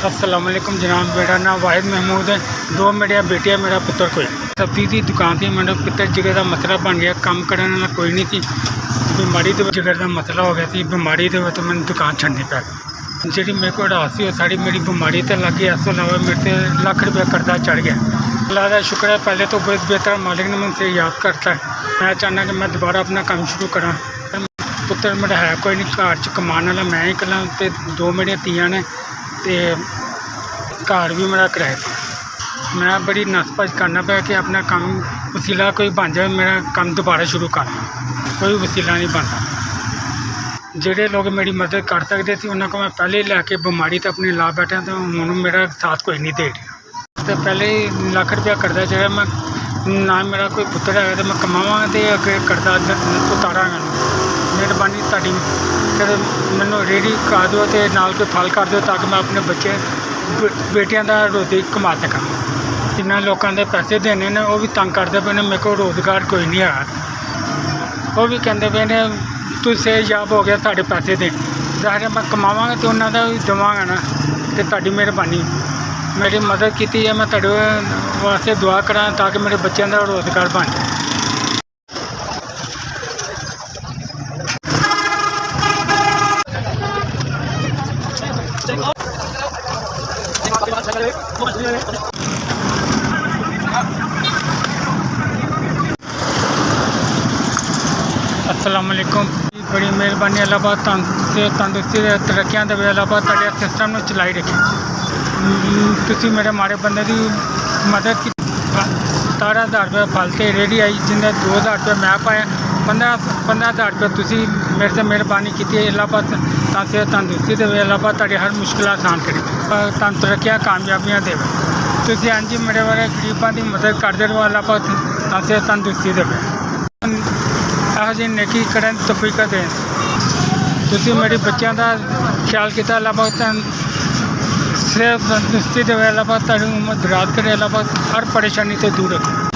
अस्सलाम वालेकुम जनाब, मेरा नाम वाहिद महमूद है। दो मेरिया बेटियां मेरा पुत्र कोई सब्जी की दुकान थी। मेरा पुत्र जिगर का मसला बन गया, काम करने वाला कोई नहीं थी। बीमारी के जिगर का मसला हो गया थी। बीमारी के वजह मैंने दुकान छड़नी पै गई। जी मेरे को रास सी सारी मेरी बीमारी तो लग गई। इस तो इलावा मेरे से लाख रुपया कर्जा चढ़ गया। अल्लाह का शुक्र है, पहले तो बहुत बेहतर मालिक ने मुझसे याद करता है। मैं चाहना कि मैं दोबारा अपना काम शुरू करा। पुत्र मेरा है कोई नहीं, घर च कमान वाला मैं ही कला, तो दो मेरिया धीआं ने, तो घर भी मेरा किराए पर। मैं बड़ी नस भज करना पाया कि अपना काम वसीला कोई बन जाए, मेरा काम दोबारा शुरू करना। कोई वसीला नहीं बनता। जोड़े लोग मेरी मदद कर सकते थे उन्होंने को मैं पहले ही लैके बीमारी तो अपनी ला बैठा, तो हूँ मेरा साथ कोई नहीं दे रहा। तो पहले ही लाख रुपया करदा चढ़ा। मैं ना मेरा कोई पुत्र है, तो मैं कमावां तो अगे करदा उतारांगा। मेहरबानी ताड़ी, फिर मैनू रेहड़ी कर दो तो नाल कोई फल कर दो, ताकि मैं अपने बच्चे बेटियां का रोज़ी कमा सकां। जिन्होंने लोगों के पैसे देने ने वो भी तंग करते पे ने, मेरे को रोज़गार कोई नहीं है। वो भी कहते पे ने तू सेहतयाब हो गया, साढ़े पैसे दे। जाहिर मैं कमावांगा तो उन्होंने भी देवांगा ना। तो ताड़ी मेहरबानी मेरी मदद की है। मैं तुहाडे वास्ते दुआ करा ताकि मेरे बच्चों का रोज़गार बन जाए। अस्सलाम वालेकुम। बड़ी मेहरबानी, अल्लाह पाक तंदुरुस्ती तरक्कियां देवे। अल्लाह पाक तुहाडे सिस्टम में चलाई रखे। तुसीं मेरे माड़े बंदे की मदद की। 17,000 रुपया फल ते रेहड़ी आई, जिन्हें 2,000 रुपया मैं पाया। 15,000 रुपया तुसीं मेरे से मेहरबानी की। अल्लाह पाक तंदुरुस्ती देवे। अल्लाह पाक तुहाडी हर मुश्किल आसान करे, तुहानूं तरक्कियां कामयाबियां देवे। तुसीं इंज मेरे वाले गरीबां की मदद करते रहो। अल्लाह पाक तंदुरुस्ती देवे, यहो जी नेकी करन तौफीक दें। तुसीं मेरे बच्चों का ख्याल किया। अल्लाह पाक सिर्फ तंदुरुस्ती देवे। अल्लाह पाक तुहाडी उम्र दराज करे। अल्लाह पाक हर परेशानी तो दूर रखे।